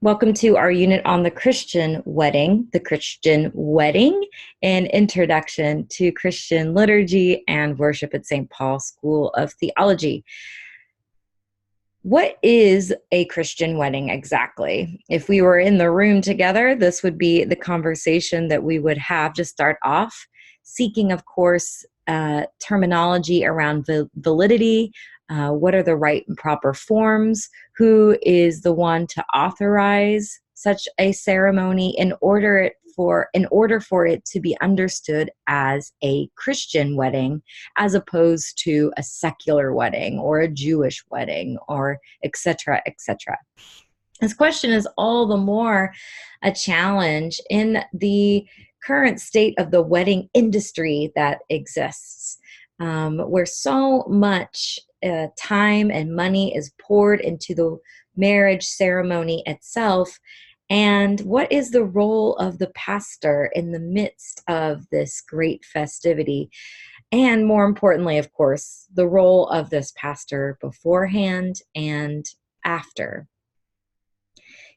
Welcome to our unit on the Christian wedding, an introduction to Christian liturgy and worship at St. Paul School of Theology. What is a Christian wedding exactly? If we were in the room together, this would be the conversation that we would have to start off, seeking, of course, terminology around validity. What are the right and proper forms? Who is the one to authorize such a ceremony in order for it to be understood as a Christian wedding, as opposed to a secular wedding or a Jewish wedding, or etc., etc. This question is all the more a challenge in the current state of the wedding industry that exists, where so much time and money is poured into the marriage ceremony itself. And what is the role of the pastor in the midst of this great festivity? And more importantly, of course, the role of this pastor beforehand and after.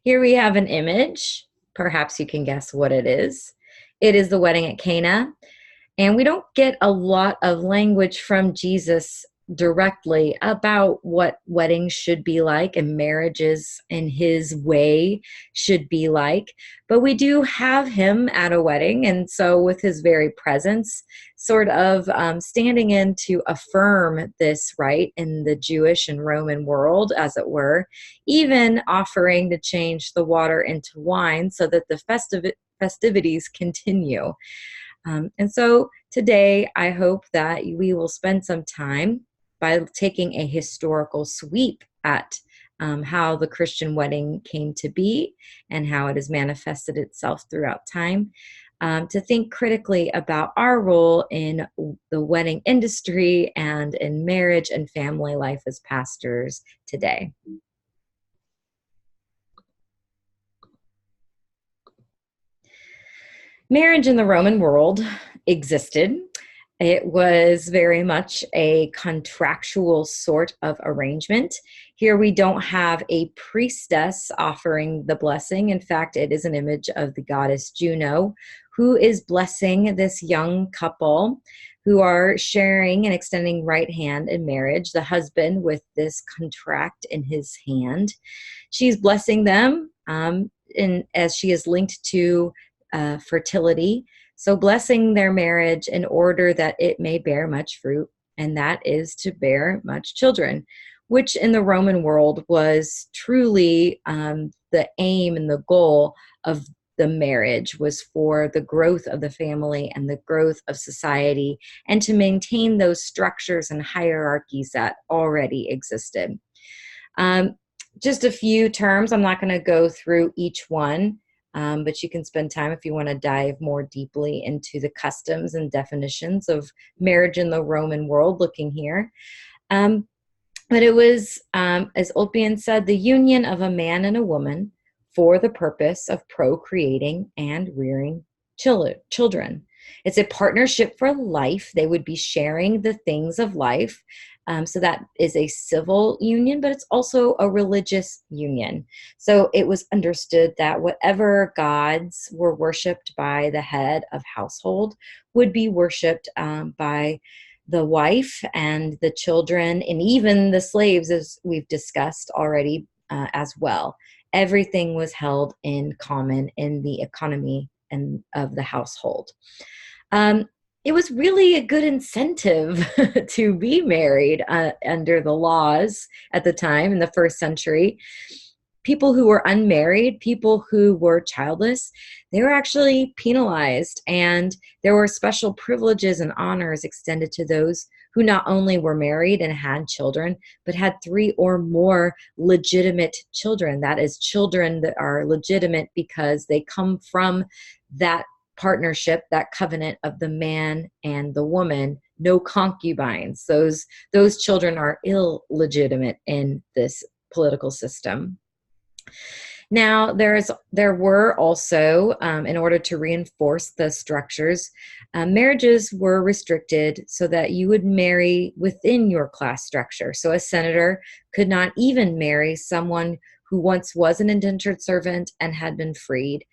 Here we have an image. Perhaps you can guess what it is. It is the wedding at Cana. And we don't get a lot of language from Jesus directly about what weddings should be like and marriages in his way should be like, but we do have him at a wedding, and so with his very presence sort of standing in to affirm this right in the Jewish and Roman world, as it were, even offering to change the water into wine so that the festivities continue. And so today, I hope that we will spend some time by taking a historical sweep at how the Christian wedding came to be and how it has manifested itself throughout time, to think critically about our role in the wedding industry and in marriage and family life as pastors today. Marriage in the Roman world existed. It was very much a contractual sort of arrangement. Here we don't have a priestess offering the blessing. In fact, it is an image of the goddess Juno, who is blessing this young couple who are sharing and extending right hand in marriage, the husband with this contract in his hand. She's blessing them as she is linked to fertility. So blessing their marriage in order that it may bear much fruit, and that is to bear much children, which in the Roman world was truly the aim and the goal of the marriage, was for the growth of the family and the growth of society, and to maintain those structures and hierarchies that already existed. Just a few terms. I'm not going to go through each one. But you can spend time if you want to dive more deeply into the customs and definitions of marriage in the Roman world, looking here. But it was, as Ulpian said, the union of a man and a woman for the purpose of procreating and rearing children. It's a partnership for life. They would be sharing the things of life. So that is a civil union, but it's also a religious union. So it was understood that whatever gods were worshipped by the head of household would be worshipped by the wife and the children, and even the slaves, as we've discussed already, as well. Everything was held in common in the economy of the household. It was really a good incentive to be married under the laws at the time in the first century. People who were unmarried, people who were childless, they were actually penalized, and there were special privileges and honors extended to those who not only were married and had children, but had 3 or more legitimate children. That is, children that are legitimate because they come from that partnership, that covenant of the man and the woman, no concubines. Those children are illegitimate in this political system. Now, there were also, in order to reinforce the structures, marriages were restricted so that you would marry within your class structure. So a senator could not even marry someone who once was an indentured servant and had been freed.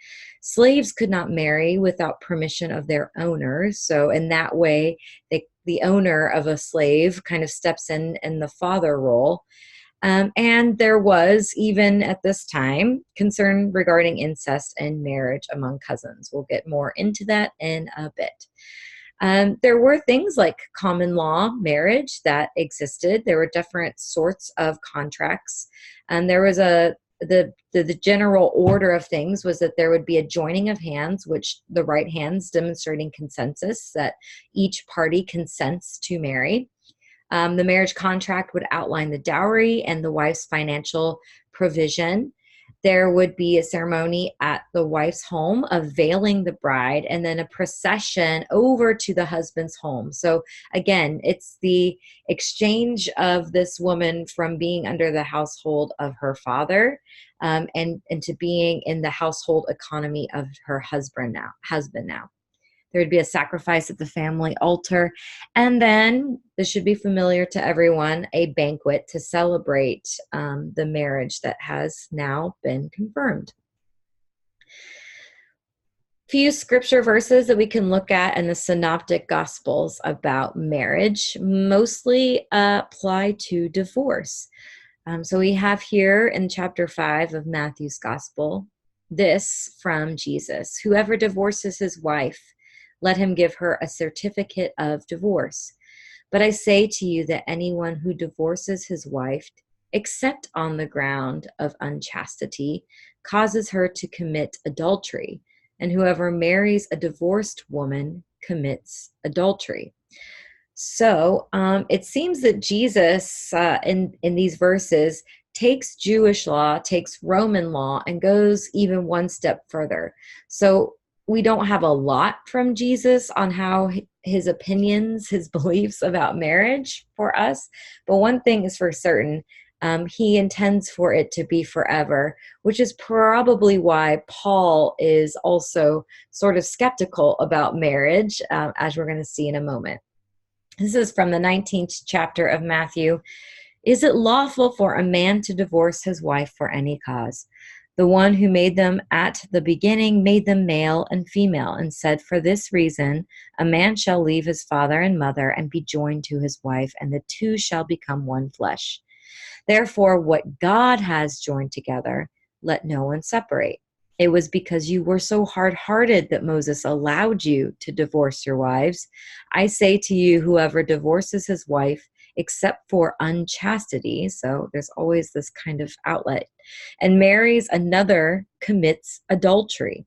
Slaves could not marry without permission of their owners. So in that way, the owner of a slave kind of steps in the father role. And there was, even at this time, concern regarding incest and marriage among cousins. We'll get more into that in a bit. There were things like common law marriage that existed. There were different sorts of contracts. And there was the general order of things was that there would be a joining of hands, which the right hands demonstrating consensus that each party consents to marry. The marriage contract would outline the dowry and the wife's financial provision. There would be a ceremony at the wife's home of veiling the bride, and then a procession over to the husband's home. So again, it's the exchange of this woman from being under the household of her father and to being in the household economy of her husband now. There would be a sacrifice at the family altar. And then, this should be familiar to everyone, a banquet to celebrate the marriage that has now been confirmed. Few scripture verses that we can look at in the synoptic gospels about marriage mostly apply to divorce. So we have here in chapter 5 of Matthew's gospel, this from Jesus: "Whoever divorces his wife, let him give her a certificate of divorce. But I say to you that anyone who divorces his wife, except on the ground of unchastity, causes her to commit adultery. And whoever marries a divorced woman commits adultery." So it seems that Jesus in these verses takes Jewish law, takes Roman law, and goes even one step further. So we don't have a lot from Jesus on how his opinions, his beliefs about marriage for us. But one thing is for certain, he intends for it to be forever, which is probably why Paul is also sort of skeptical about marriage, as we're going to see in a moment. This is from the 19th chapter of Matthew. "Is it lawful for a man to divorce his wife for any cause? The one who made them at the beginning made them male and female, and said, for this reason, a man shall leave his father and mother and be joined to his wife, and the two shall become one flesh. Therefore, what God has joined together, let no one separate. It was because you were so hard-hearted that Moses allowed you to divorce your wives. I say to you, whoever divorces his wife, except for unchastity," so there's always this kind of outlet, "and marries another commits adultery."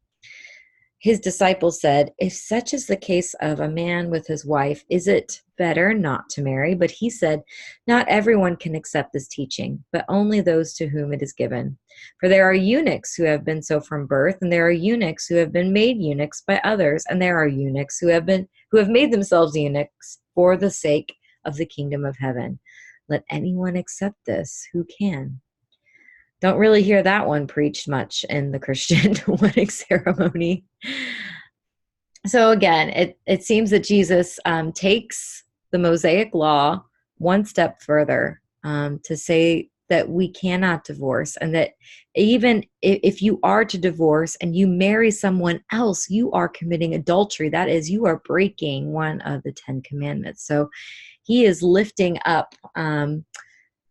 His disciples said, "If such is the case of a man with his wife, is it better not to marry?" But he said, "Not everyone can accept this teaching, but only those to whom it is given. For there are eunuchs who have been so from birth, and there are eunuchs who have been made eunuchs by others, and there are eunuchs who have made themselves eunuchs for the sake of the kingdom of heaven. Let anyone accept this who can." Don't really hear that one preached much in the Christian wedding ceremony. So again, it seems that Jesus takes the Mosaic law one step further to say that we cannot divorce, and that even if you are to divorce and you marry someone else, you are committing adultery. That is, you are breaking one of the 10 commandments. So he is lifting up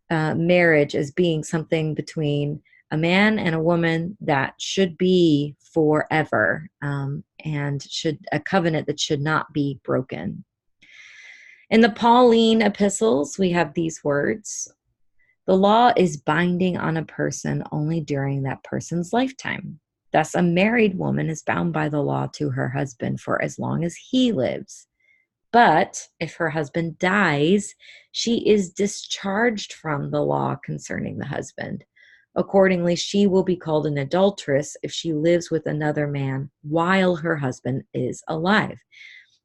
marriage as being something between a man and a woman that should be forever, and a covenant that should not be broken. In the Pauline epistles, we have these words: "The law is binding on a person only during that person's lifetime. Thus, a married woman is bound by the law to her husband for as long as he lives. But if her husband dies, she is discharged from the law concerning the husband. Accordingly, she will be called an adulteress if she lives with another man while her husband is alive."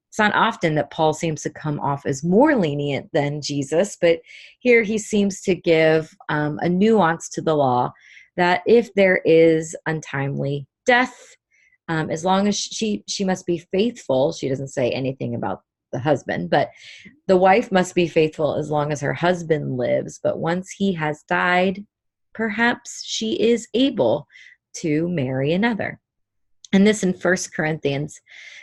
It's not often that Paul seems to come off as more lenient than Jesus, but here he seems to give a nuance to the law that if there is untimely death, as long as she must be faithful. She doesn't say anything about the husband, but the wife must be faithful as long as her husband lives. But once he has died, perhaps she is able to marry another. And this in 1 Corinthians,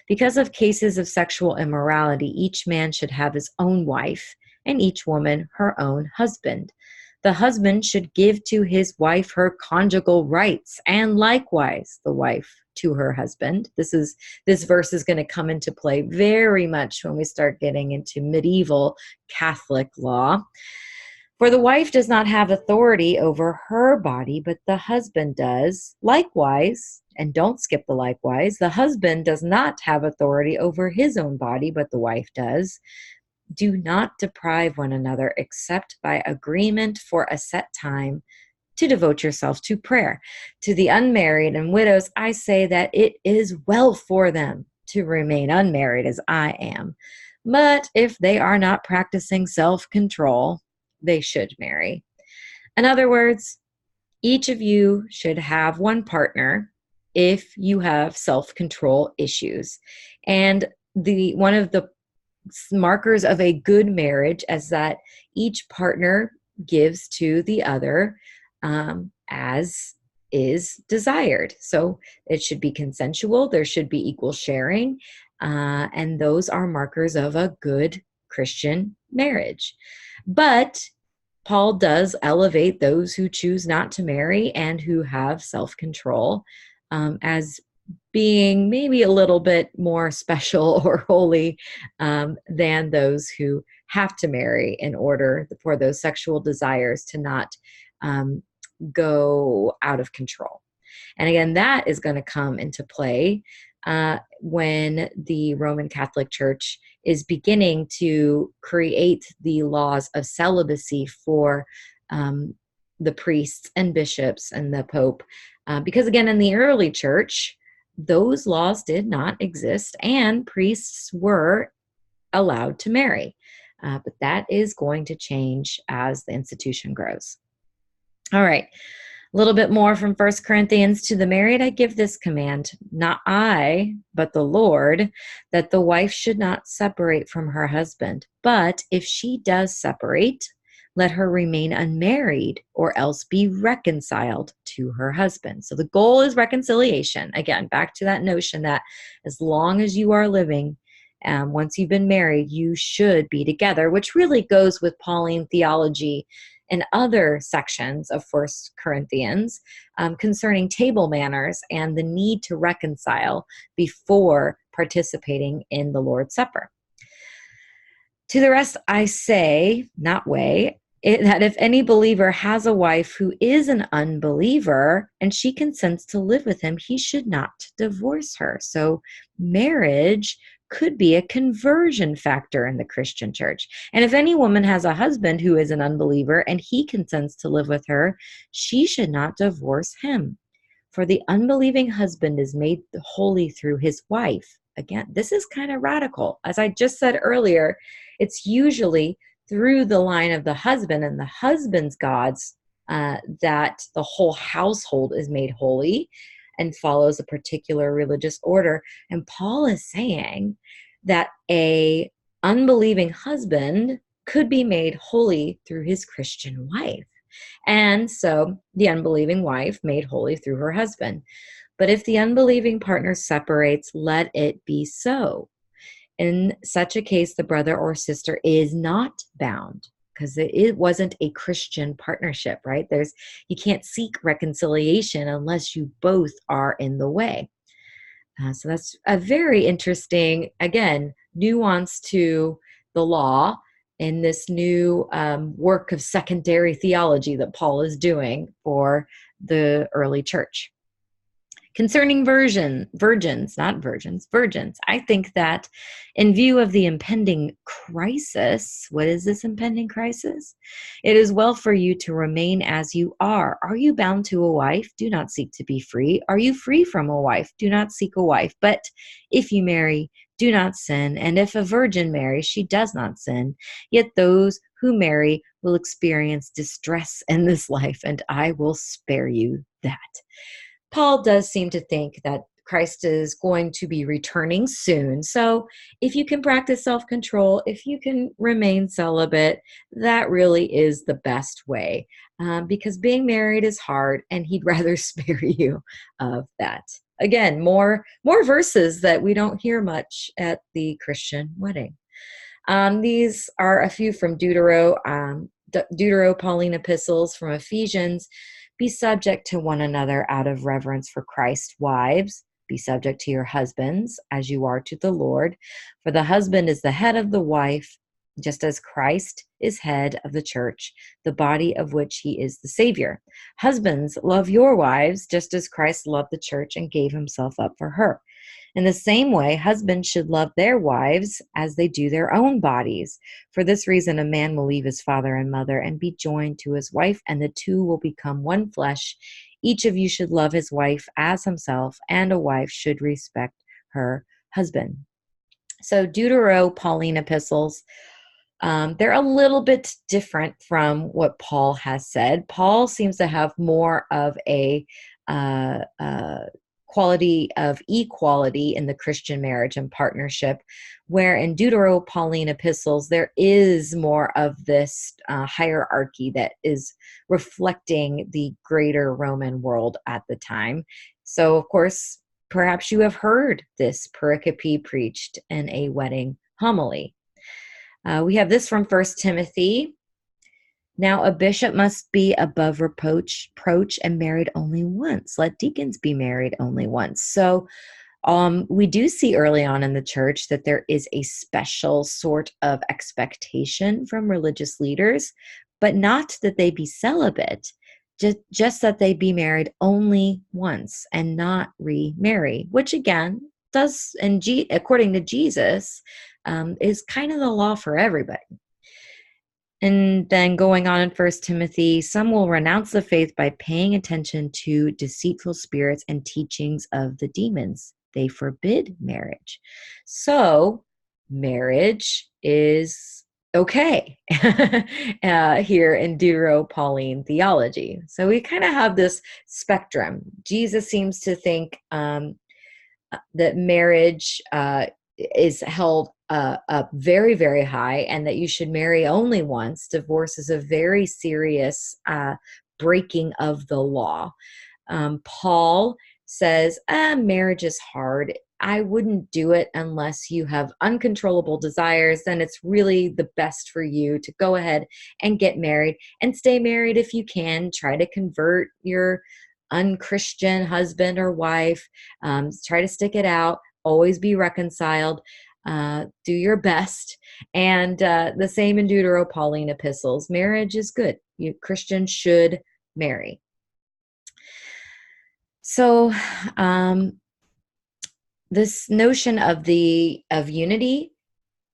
because of cases of sexual immorality, each man should have his own wife, and each woman her own husband. The husband should give to his wife her conjugal rights, and likewise the wife to her husband. This verse is going to come into play very much when we start getting into medieval Catholic law. For the wife does not have authority over her body, but the husband does. Likewise, and don't skip the likewise, the husband does not have authority over his own body, but the wife does. Do not deprive one another except by agreement for a set time to devote yourself to prayer. To the unmarried and widows, I say that it is well for them to remain unmarried as I am. But if they are not practicing self-control, they should marry. In other words, each of you should have one partner if you have self-control issues. And one of the markers of a good marriage is that each partner gives to the other as is desired. So it should be consensual, there should be equal sharing, and those are markers of a good Christian marriage. But Paul does elevate those who choose not to marry and who have self-control as being maybe a little bit more special or holy than those who have to marry in order for those sexual desires to not go out of control. And again, that is going to come into play when the Roman Catholic Church is beginning to create the laws of celibacy for the priests and bishops and the Pope. Because again, in the early church, those laws did not exist and priests were allowed to marry. But that is going to change as the institution grows. All right. A little bit more from 1 Corinthians. To the married I give this command, not I, but the Lord, that the wife should not separate from her husband. But if she does separate, let her remain unmarried or else be reconciled to her husband. So the goal is reconciliation. Again, back to that notion that as long as you are living, once you've been married, you should be together, which really goes with Pauline theology and other sections of 1 Corinthians concerning table manners and the need to reconcile before participating in the Lord's Supper. To the rest I say, not weigh, that if any believer has a wife who is an unbeliever and she consents to live with him, he should not divorce her. So marriage could be a conversion factor in the Christian church. And if any woman has a husband who is an unbeliever and he consents to live with her, she should not divorce him. For the unbelieving husband is made holy through his wife. Again, this is kind of radical. As I just said earlier, it's usually through the line of the husband and the husband's gods that the whole household is made holy and follows a particular religious order. And Paul is saying that a unbelieving husband could be made holy through his Christian wife. And so the unbelieving wife made holy through her husband. But if the unbelieving partner separates, let it be so. In such a case, the brother or sister is not bound because it wasn't a Christian partnership, right? You can't seek reconciliation unless you both are in the way. So that's a very interesting, again, nuance to the law in this new work of secondary theology that Paul is doing for the early church. Concerning virgins, I think that in view of the impending crisis, what is this impending crisis? It is well for you to remain as you are. Are you bound to a wife? Do not seek to be free. Are you free from a wife? Do not seek a wife. But if you marry, do not sin. And if a virgin marries, she does not sin. Yet those who marry will experience distress in this life, and I will spare you that. Paul does seem to think that Christ is going to be returning soon. So if you can practice self-control, if you can remain celibate, that really is the best way, because being married is hard, and he'd rather spare you of that. Again, more verses that we don't hear much at the Christian wedding. These are a few from Deutero-Pauline epistles from Ephesians. Be subject to one another out of reverence for Christ. Wives, be subject to your husbands as you are to the Lord. For the husband is the head of the wife, just as Christ is head of the church, the body of which he is the Savior. Husbands, love your wives, just as Christ loved the church and gave himself up for her. In the same way, husbands should love their wives as they do their own bodies. For this reason, a man will leave his father and mother and be joined to his wife, and the two will become one flesh. Each of you should love his wife as himself, and a wife should respect her husband. So Deutero-Pauline epistles, they're a little bit different from what Paul has said. Paul seems to have more of a quality of equality in the Christian marriage and partnership, where in Deutero-Pauline epistles, there is more of this hierarchy that is reflecting the greater Roman world at the time. So, of course, perhaps you have heard this pericope preached in a wedding homily. We have this from 1 Timothy. Now a bishop must be above reproach and married only once. Let deacons be married only once. So we do see early on in the church that there is a special sort of expectation from religious leaders, but not that they be celibate, just that they be married only once and not remarry, which again does, according to Jesus, is kind of the law for everybody. And then going on in 1 Timothy, some will renounce the faith by paying attention to deceitful spirits and teachings of the demons. They forbid marriage. So marriage is okay here in Deutero-Pauline theology. So we kind of have this spectrum. Jesus seems to think that marriage is held up very, very high, and that you should marry only once. Divorce is a very serious breaking of the law. Paul says, marriage is hard. I wouldn't do it unless you have uncontrollable desires. Then it's really the best for you to go ahead and get married and stay married if you can. Try to convert your unchristian husband or wife. Try to stick it out. Always be reconciled. Do your best. And the same in Deutero-Pauline epistles. Marriage is good. Christians should marry. So this notion of unity,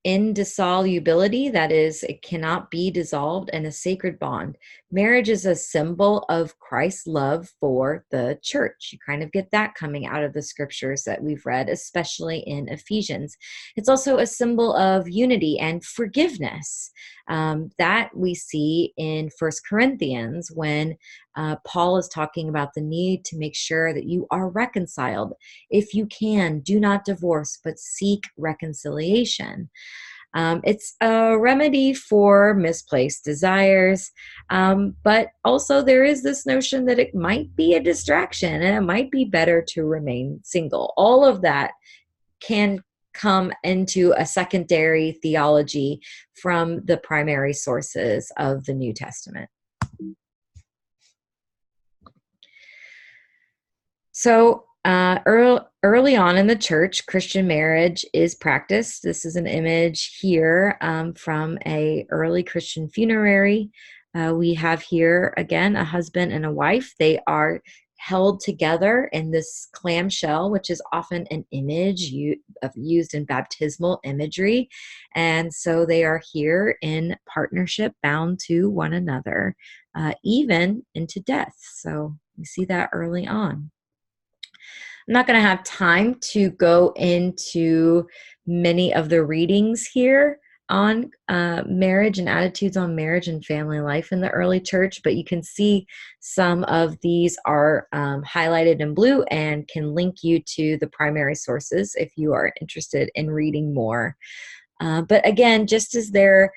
indissolubility, that is, it cannot be dissolved, and a sacred bond. Marriage is a symbol of Christ's love for the church. You kind of get that coming out of the scriptures that we've read, especially in Ephesians. It's also a symbol of unity and forgiveness that we see in 1 Corinthians when Paul is talking about the need to make sure that you are reconciled. If you can, do not divorce, but seek reconciliation. It's a remedy for misplaced desires, but also there is this notion that it might be a distraction and it might be better to remain single. All of that can come into a secondary theology from the primary sources of the New Testament. So early on in the church, Christian marriage is practiced. This is an image here from an early Christian funerary. We have here, again, a husband and a wife. They are held together in this clamshell, which is often an image used in baptismal imagery. And so they are here in partnership, bound to one another, even into death. So we see that early on. I'm not going to have time to go into many of the readings here, on marriage and attitudes on marriage and family life in the early church, but you can see some of these are highlighted in blue and can link you to the primary sources if you are interested in reading more. But again, just as there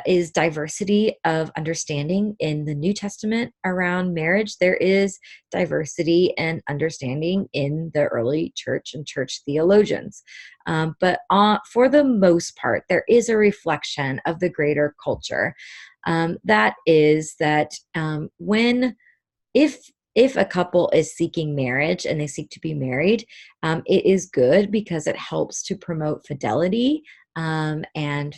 is diversity of understanding in the New Testament around marriage, there is diversity and understanding in the early church and church theologians. But for the most part, there is a reflection of the greater culture. That is that if a couple is seeking marriage and they seek to be married, it is good because it helps to promote fidelity and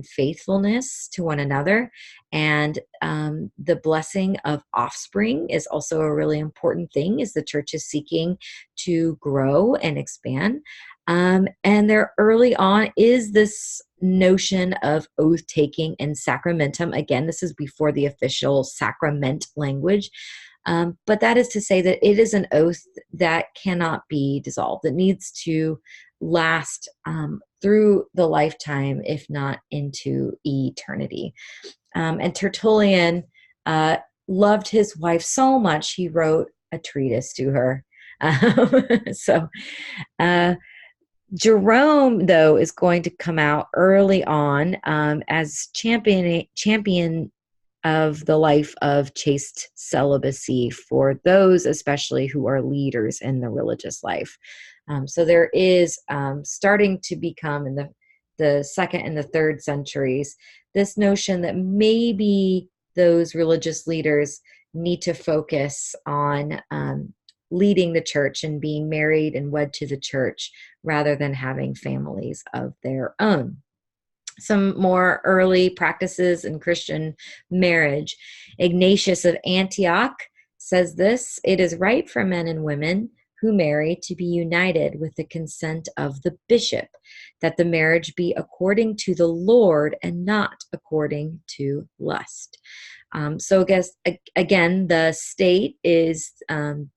faithfulness to one another. And the blessing of offspring is also a really important thing as the church is seeking to grow and expand. And there early on is this notion of oath taking and sacramentum. Again, this is before the official sacrament language. But that is to say that it is an oath that cannot be dissolved. It needs to last through the lifetime, if not into eternity. And Tertullian loved his wife so much, he wrote a treatise to her. Jerome, though, is going to come out early on as champion of the life of chaste celibacy for those especially who are leaders in the religious life. So there is starting to become in the second and the third centuries this notion that maybe those religious leaders need to focus on leading the church and being married and wed to the church rather than having families of their own. Some more early practices in Christian marriage. Ignatius of Antioch says this: "It is right for men and women who marry to be united with the consent of the bishop, that the marriage be according to the Lord and not according to lust." So I guess, again, the state is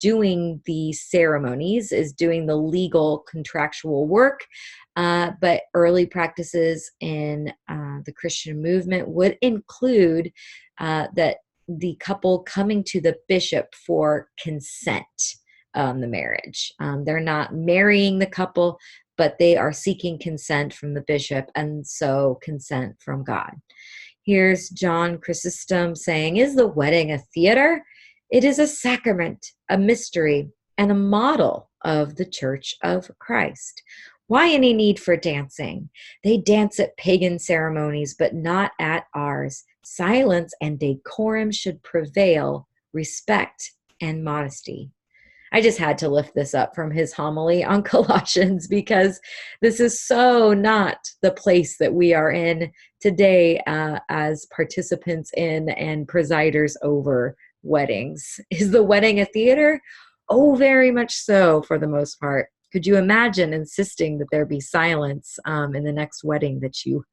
doing the ceremonies, is doing the legal contractual work, but early practices in the Christian movement would include that the couple coming to the bishop for consent on the marriage. They're not marrying the couple, but they are seeking consent from the bishop, and so consent from God. Here's John Chrysostom saying, "Is the wedding a theater? It is a sacrament, a mystery, and a model of the Church of Christ. Why any need for dancing? They dance at pagan ceremonies, but not at ours. Silence and decorum should prevail, respect and modesty." I just had to lift this up from his homily on Colossians because this is so not the place that we are in today as participants in and presiders over weddings. Is the wedding a theater? Oh, very much so for the most part. Could you imagine insisting that there be silence in the next wedding that you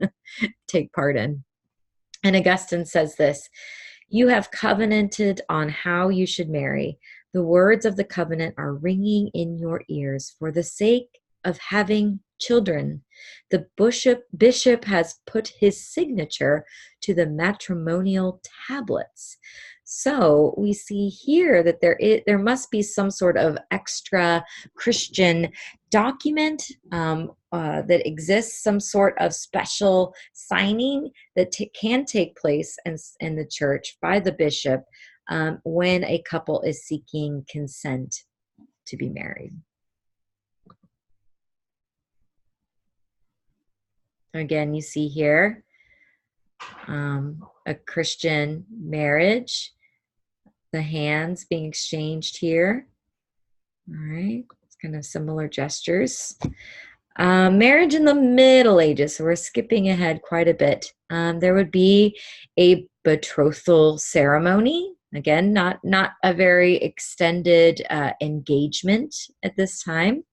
take part in? And Augustine says this: "You have covenanted on how you should marry. The words of the covenant are ringing in your ears for the sake of having children. The bishop has put his signature to the matrimonial tablets." So we see here that there must be some sort of extra Christian document that exists, some sort of special signing that can take place in the church by the bishop when a couple is seeking consent to be married. Again, you see here a Christian marriage, the hands being exchanged here. All right, it's kind of similar gestures. Marriage in the Middle Ages, so we're skipping ahead quite a bit. There would be a betrothal ceremony. Again, not a very extended engagement at this time.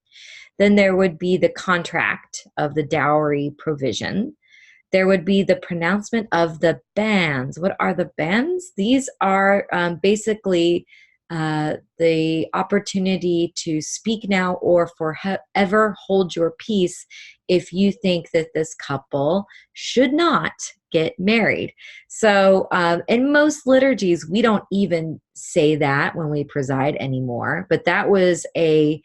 Then there would be the contract of the dowry provision. There would be the pronouncement of the bans. What are the bans? These are basically the opportunity to speak now or forever hold your peace if you think that this couple should not get married. So in most liturgies, we don't even say that when we preside anymore, but that was a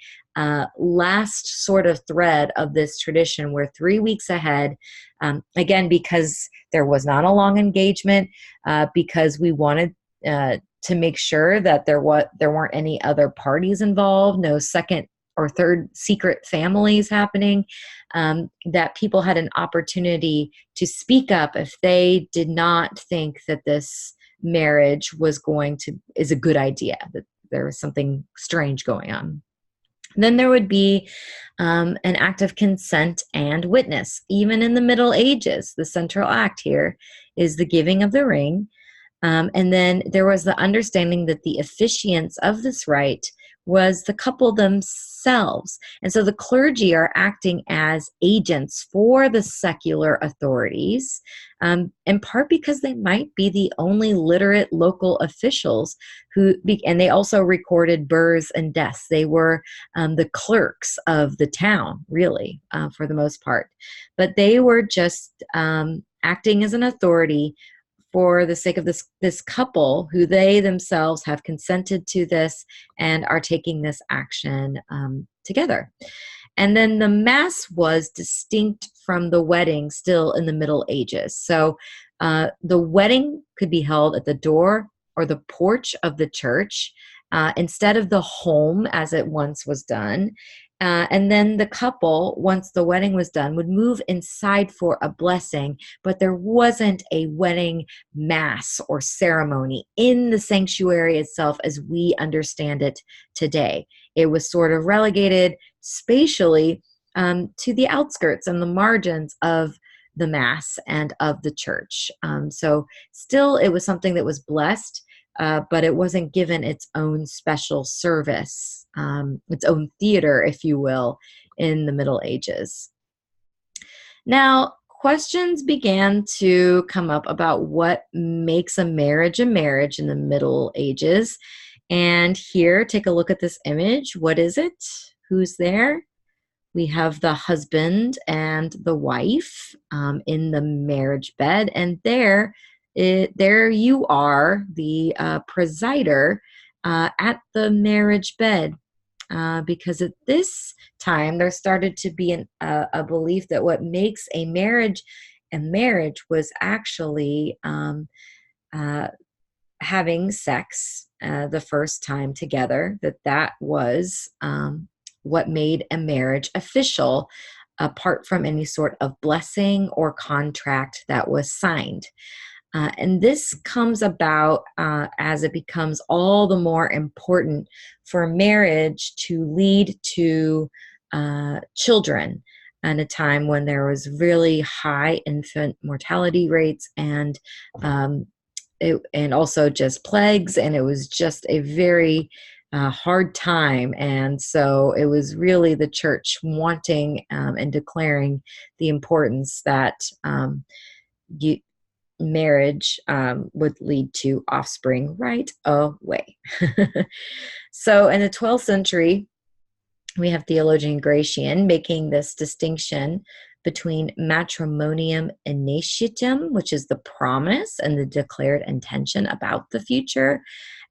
last sort of thread of this tradition where 3 weeks ahead, again, because there was not a long engagement, because we wanted to make sure that there weren't any other parties involved, no second or third secret families happening, that people had an opportunity to speak up if they did not think that this marriage is a good idea, that there was something strange going on. Then there would be an act of consent and witness. Even in the Middle Ages, the central act here is the giving of the ring. And then there was the understanding that the officiants of this rite was the couple themselves. And so the clergy are acting as agents for the secular authorities, in part because they might be the only literate local officials and they also recorded births and deaths. They were the clerks of the town, really, for the most part. But they were just acting as an authority for the sake of this couple who they themselves have consented to this and are taking this action together. And then the Mass was distinct from the wedding still in the Middle Ages. So the wedding could be held at the door or the porch of the church instead of the home as it once was done. And then the couple, once the wedding was done, would move inside for a blessing, but there wasn't a wedding mass or ceremony in the sanctuary itself as we understand it today. It was sort of relegated spatially to the outskirts and the margins of the Mass and of the church. So still, it was something that was blessed, but it wasn't given its own special service, its own theater, if you will, in the Middle Ages. Now, questions began to come up about what makes a marriage in the Middle Ages. And here, take a look at this image. What is it? Who's there? We have the husband and the wife in the marriage bed, and there you are, the presider at the marriage bed, because at this time there started to be a belief that what makes a marriage was actually having sex the first time together, that was what made a marriage official, apart from any sort of blessing or contract that was signed. And this comes about as it becomes all the more important for marriage to lead to children at a time when there was really high infant mortality rates and also just plagues, and it was just a very hard time. And so it was really the church wanting and declaring the importance that marriage would lead to offspring right away. So in the 12th century, we have theologian Gratian making this distinction between matrimonium initiatum, which is the promise and the declared intention about the future,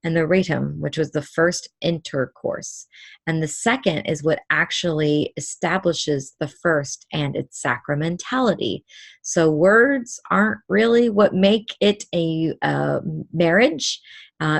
and the ratum, which was the first intercourse. And the second is what actually establishes the first and its sacramentality. So words aren't really what make it a marriage.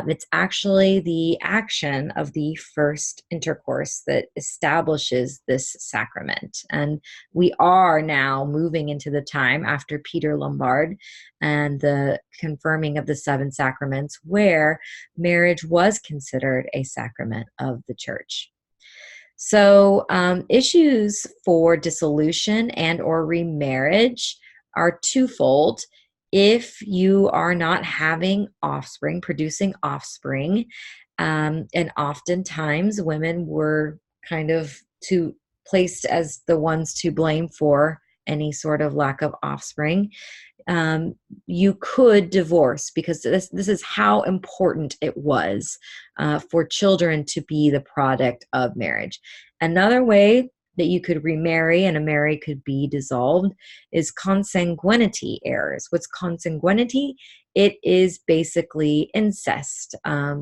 It's actually the action of the first intercourse that establishes this sacrament. And we are now moving into the time after Peter Lombard and the confirming of the 7 sacraments, where marriage was considered a sacrament of the church. So issues for dissolution and or remarriage are twofold. If you are not having offspring, producing offspring, and oftentimes women were kind of placed as the ones to blame for any sort of lack of offspring, you could divorce, because this is how important it was for children to be the product of marriage. Another way that you could remarry and a marriage could be dissolved is consanguinity errors. What's consanguinity? It is basically incest,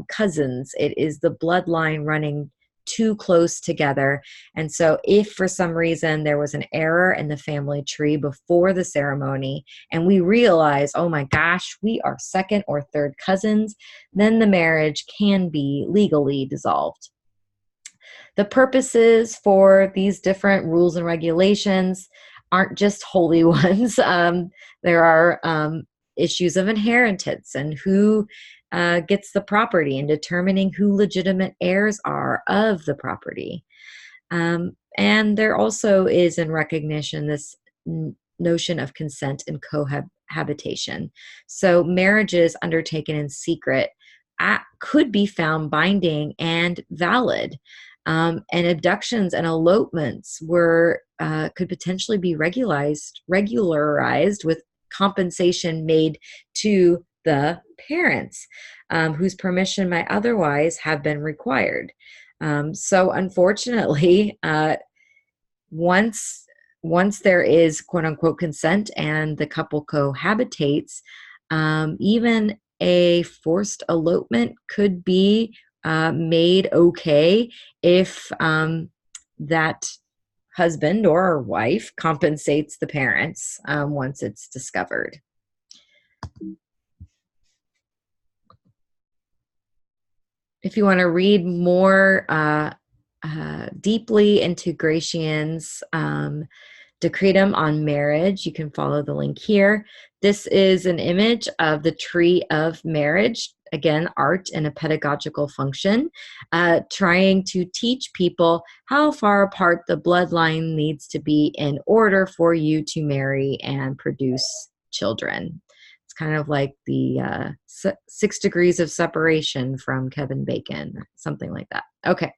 cousins. It is the bloodline running too close together. And so if for some reason there was an error in the family tree before the ceremony and we realize, oh my gosh, we are second or third cousins, then the marriage can be legally dissolved. The purposes for these different rules and regulations aren't just holy ones. There are issues of inheritance and who gets the property and determining who legitimate heirs are of the property. And there also is in recognition this notion of consent and cohabitation. So marriages undertaken in secret could be found binding and valid. And abductions and elopements could potentially be regularized with compensation made to the parents, whose permission might otherwise have been required. So unfortunately, once there is quote unquote consent and the couple cohabitates, even a forced elopement could be made okay if that husband or wife compensates the parents once it's discovered. If you want to read more deeply into Gratian's decretum on marriage, you can follow the link here. This is an image of the tree of marriage. Again, art in a pedagogical function, trying to teach people how far apart the bloodline needs to be in order for you to marry and produce children. It's kind of like the 6 degrees of separation from Kevin Bacon, something like that. Okay,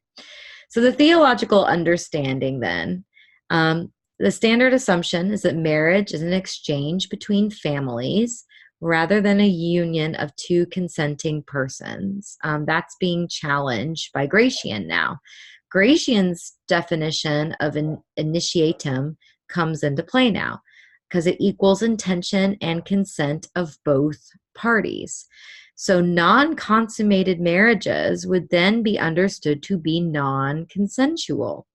so the theological understanding then, the standard assumption is that marriage is an exchange between families rather than a union of two consenting persons. That's being challenged by Gratian now. Gratian's definition of an initiatum comes into play now because it equals intention and consent of both parties. So non-consummated marriages would then be understood to be non-consensual.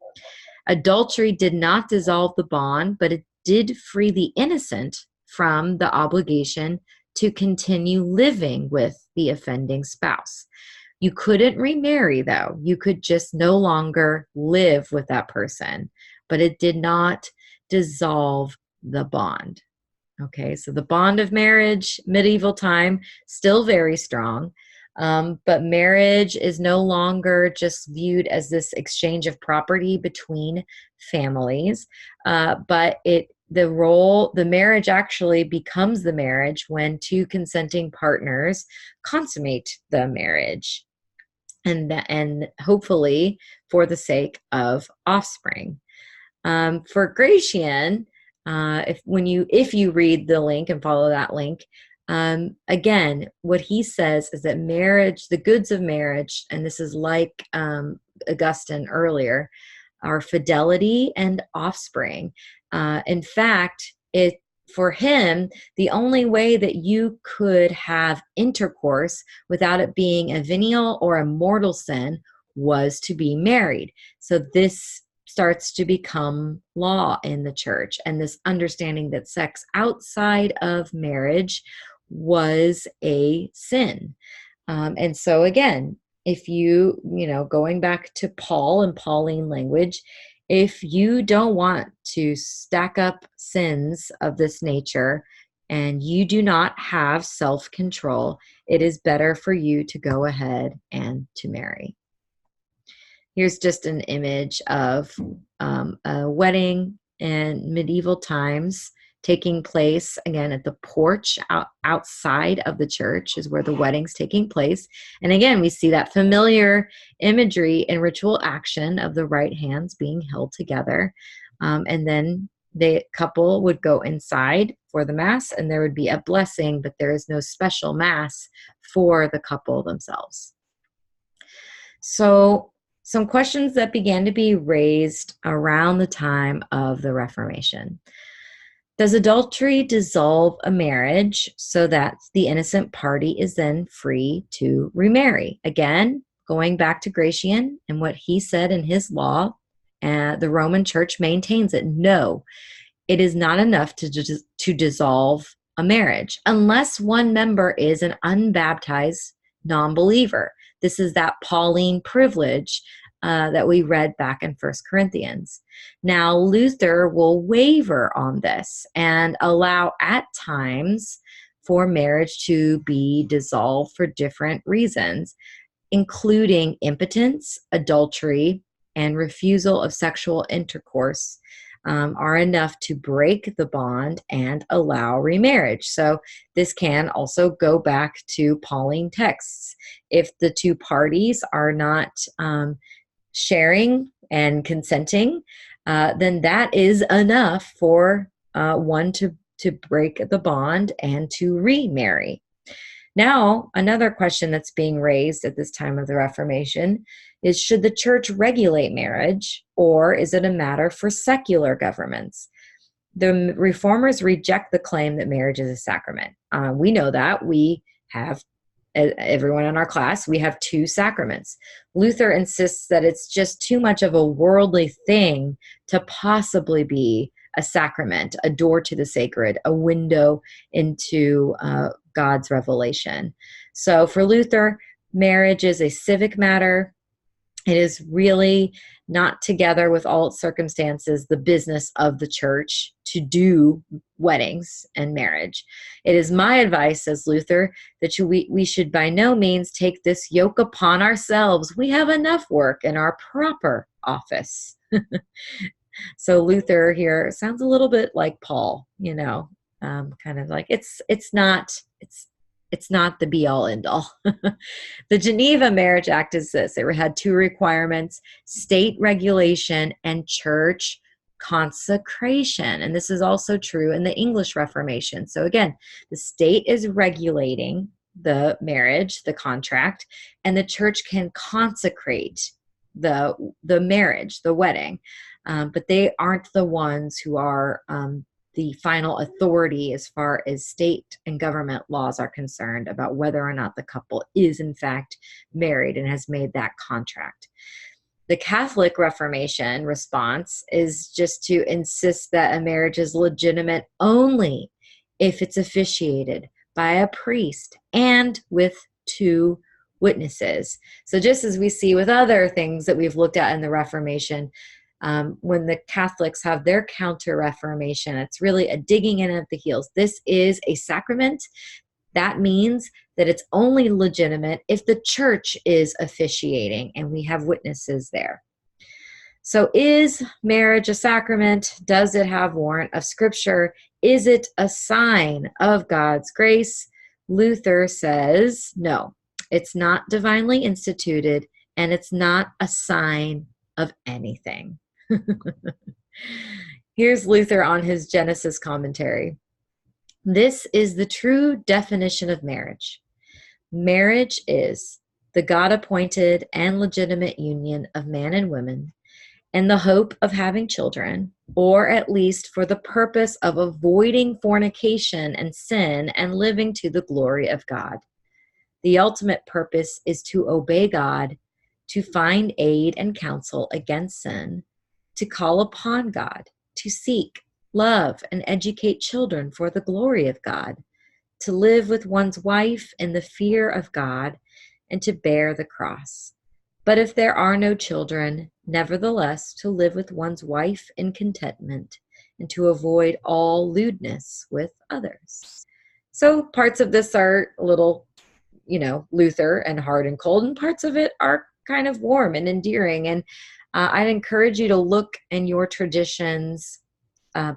Adultery did not dissolve the bond, but it did free the innocent from the obligation to continue living with the offending spouse. You couldn't remarry, though. You could just no longer live with that person, but it did not dissolve the bond. Okay, so the bond of marriage, medieval time, still very strong. But marriage is no longer just viewed as this exchange of property between families, but the marriage actually becomes the marriage when two consenting partners consummate the marriage, and hopefully for the sake of offspring. For Gratian, if you read the link and follow that link, again, what he says is that marriage, the goods of marriage, and this is like Augustine earlier, are fidelity and offspring. In fact, for him, the only way that you could have intercourse without it being a venial or a mortal sin was to be married. So this starts to become law in the church, and this understanding that sex outside of marriage was a sin. And so again, if going back to Paul and Pauline language, if you don't want to stack up sins of this nature and you do not have self-control, it is better for you to go ahead and to marry. Here's just an image of a wedding in medieval times taking place, again, at the porch outside of the church is where the wedding's taking place. And again, we see that familiar imagery and ritual action of the right hands being held together. And then the couple would go inside for the mass, and there would be a blessing, but there is no special mass for the couple themselves. So some questions that began to be raised around the time of the Reformation. Does adultery dissolve a marriage so that the innocent party is then free to remarry? Again, going back to Gratian and what he said in his law, the Roman Church maintains it. No, it is not enough to dissolve a marriage unless one member is an unbaptized non-believer. This is that Pauline privilege that we read back in 1 Corinthians. Now, Luther will waver on this and allow at times for marriage to be dissolved for different reasons, including impotence, adultery, and refusal of sexual intercourse are enough to break the bond and allow remarriage. So this can also go back to Pauline texts. If the two parties are not sharing and consenting, then that is enough for one to break the bond and to remarry. Now, another question that's being raised at this time of the Reformation is, should the church regulate marriage, or is it a matter for secular governments? The reformers reject the claim that marriage is a sacrament. We know that. We have, everyone in our class, we have 2 sacraments. Luther insists that it's just too much of a worldly thing to possibly be a sacrament, a door to the sacred, a window into God's revelation. So for Luther, marriage is a civic matter. It is really not, together with all its circumstances, the business of the church to do weddings and marriage. It is my advice, says Luther, that we should by no means take this yoke upon ourselves. We have enough work in our proper office. So Luther here sounds a little bit like Paul, kind of like it's not the be all end all. The Geneva Marriage Act is this. It had 2 requirements: state regulation and church consecration. And this is also true in the English Reformation. So again, the state is regulating the marriage, the contract, and the church can consecrate the marriage, the wedding. But they aren't the ones who are the final authority as far as state and government laws are concerned about whether or not the couple is in fact married and has made that contract. The Catholic Reformation response is just to insist that a marriage is legitimate only if it's officiated by a priest and with 2 witnesses. So just as we see with other things that we've looked at in the Reformation, when the Catholics have their counter-reformation, it's really a digging in at the heels. This is a sacrament. That means that it's only legitimate if the church is officiating and we have witnesses there. So is marriage a sacrament? Does it have warrant of Scripture? Is it a sign of God's grace? Luther says no, it's not divinely instituted and it's not a sign of anything. Here's Luther on his Genesis commentary. This is the true definition of marriage. Marriage is the God-appointed and legitimate union of man and woman in the hope of having children, or at least for the purpose of avoiding fornication and sin and living to the glory of God. The ultimate purpose is to obey God, to find aid and counsel against sin, to call upon God, to seek, love, and educate children for the glory of God, to live with one's wife in the fear of God, and to bear the cross. But if there are no children, nevertheless, to live with one's wife in contentment, and to avoid all lewdness with others. So parts of this are a little, Luther and hard and cold, and parts of it are kind of warm and endearing. And I'd encourage you to look in your traditions,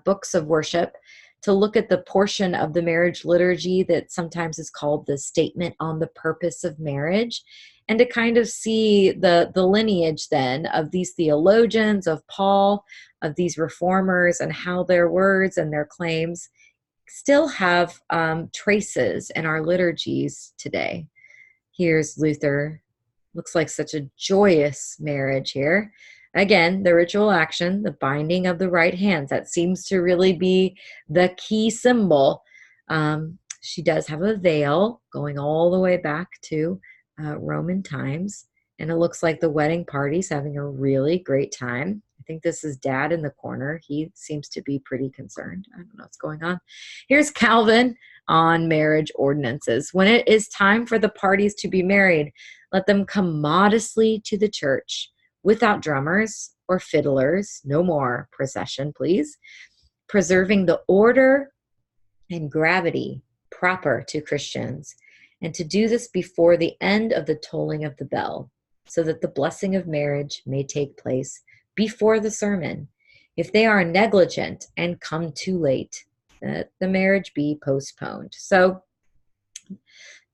books of worship, to look at the portion of the marriage liturgy that sometimes is called the Statement on the Purpose of Marriage, and to kind of see the lineage then of these theologians, of Paul, of these reformers, and how their words and their claims still have traces in our liturgies today. Here's Luther Looks like such a joyous marriage here. Again, the ritual action, the binding of the right hands, that seems to really be the key symbol. She does have a veil going all the way back to Roman times, and it looks like the wedding party's having a really great time. I think this is Dad in the corner. He seems to be pretty concerned. I don't know what's going on. Here's Calvin on marriage ordinances. When it is time for the parties to be married, let them come modestly to the church without drummers or fiddlers. No more procession, please. Preserving the order and gravity proper to Christians, and to do this before the end of the tolling of the bell, so that the blessing of marriage may take place before the sermon. If they are negligent and come too late, that the marriage be postponed. So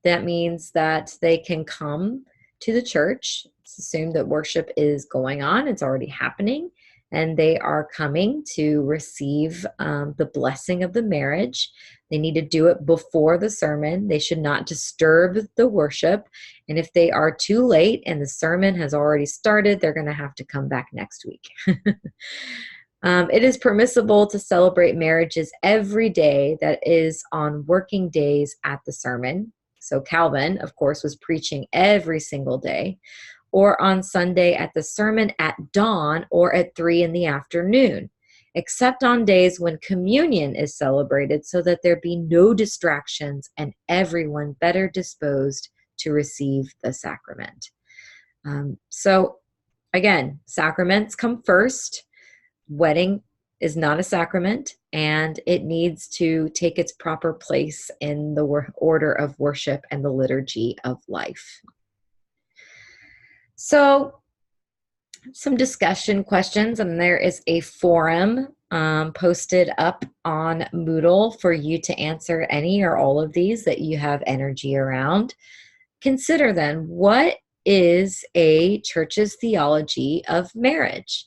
that means that they can come to the church. It's assumed that worship is going on, it's already happening, and they are coming to receive the blessing of the marriage. They need to do it before the sermon. They should not disturb the worship. And if they are too late and the sermon has already started, they're going to have to come back next week. It is permissible to celebrate marriages every day that is on working days at the sermon. So Calvin, of course, was preaching every single day, or on Sunday at the sermon at dawn or at 3 in the afternoon, except on days when communion is celebrated, so that there be no distractions and everyone better disposed to receive the sacrament. So again, sacraments come first. Wedding is not a sacrament, and it needs to take its proper place in the order of worship and the liturgy of life. So some discussion questions, and there is a forum posted up on Moodle for you to answer any or all of these that you have energy around. Consider then, what is a church's theology of marriage?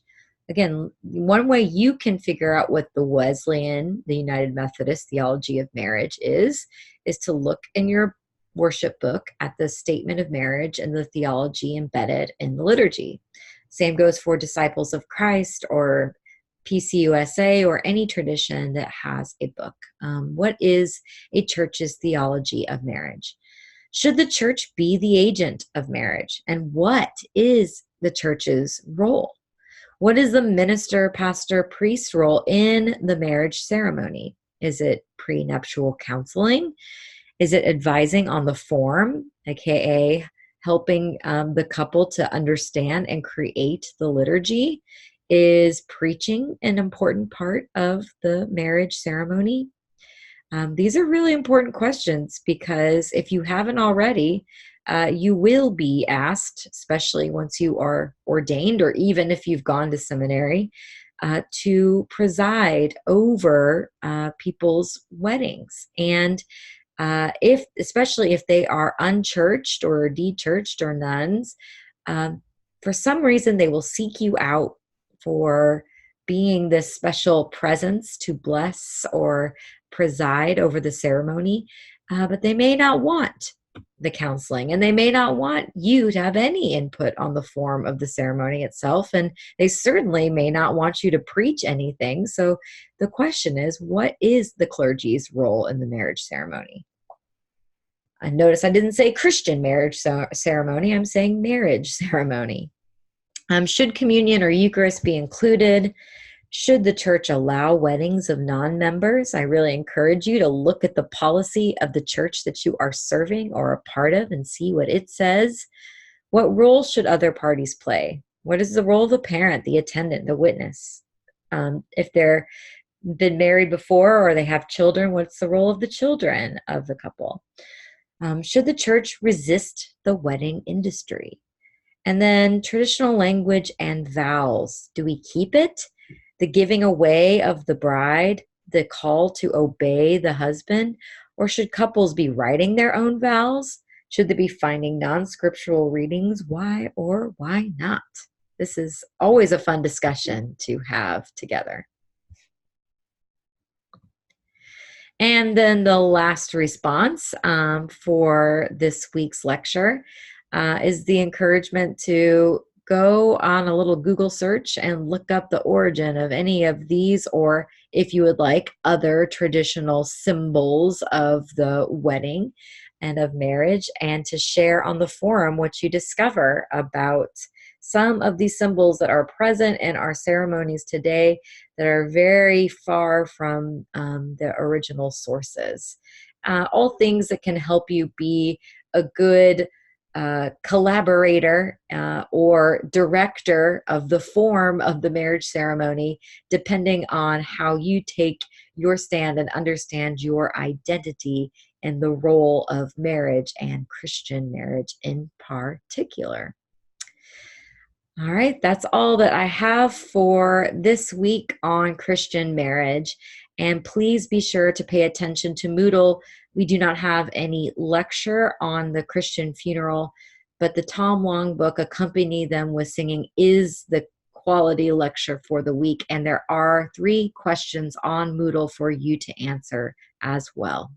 Again, one way you can figure out what the Wesleyan, the United Methodist theology of marriage is to look in your worship book at the statement of marriage and the theology embedded in the liturgy. Same goes for Disciples of Christ or PCUSA or any tradition that has a book. What is a church's theology of marriage? Should the church be the agent of marriage? And what is the church's role? What is the minister, pastor, priest role in the marriage ceremony? Is it prenuptial counseling? Is it advising on the form, aka helping the couple to understand and create the liturgy? Is preaching an important part of the marriage ceremony? These are really important questions, because if you haven't already, you will be asked, especially once you are ordained, or even if you've gone to seminary, to preside over people's weddings. And especially if they are unchurched or dechurched or nuns, for some reason they will seek you out for being this special presence to bless or preside over the ceremony, but they may not want the counseling, and they may not want you to have any input on the form of the ceremony itself, and they certainly may not want you to preach anything. So the question is, what is the clergy's role in the marriage ceremony? And notice I didn't say Christian marriage ceremony, I'm saying marriage ceremony. Should communion or Eucharist be included? Should the church allow weddings of non-members? I really encourage you to look at the policy of the church that you are serving or a part of and see what it says. What role should other parties play? What is the role of the parent, the attendant, the witness? If they're been married before or they have children, what's the role of the children of the couple? Should the church resist the wedding industry? And then traditional language and vows. Do we keep it? The giving away of the bride, the call to obey the husband? Or should couples be writing their own vows? Should they be finding non-scriptural readings? Why or why not? This is always a fun discussion to have together. And then the last response for this week's lecture. is the encouragement to go on a little Google search and look up the origin of any of these, or if you would like, other traditional symbols of the wedding and of marriage, and to share on the forum what you discover about some of these symbols that are present in our ceremonies today that are very far from the original sources. All things that can help you be a good collaborator or director of the form of the marriage ceremony, depending on how you take your stand and understand your identity in the role of marriage and Christian marriage in particular. All right, that's all that I have for this week on Christian marriage. And please be sure to pay attention to Moodle. We do not have any lecture on the Christian funeral, but the Tom Long book accompanying them with singing is the quality lecture for the week. And there are 3 questions on Moodle for you to answer as well.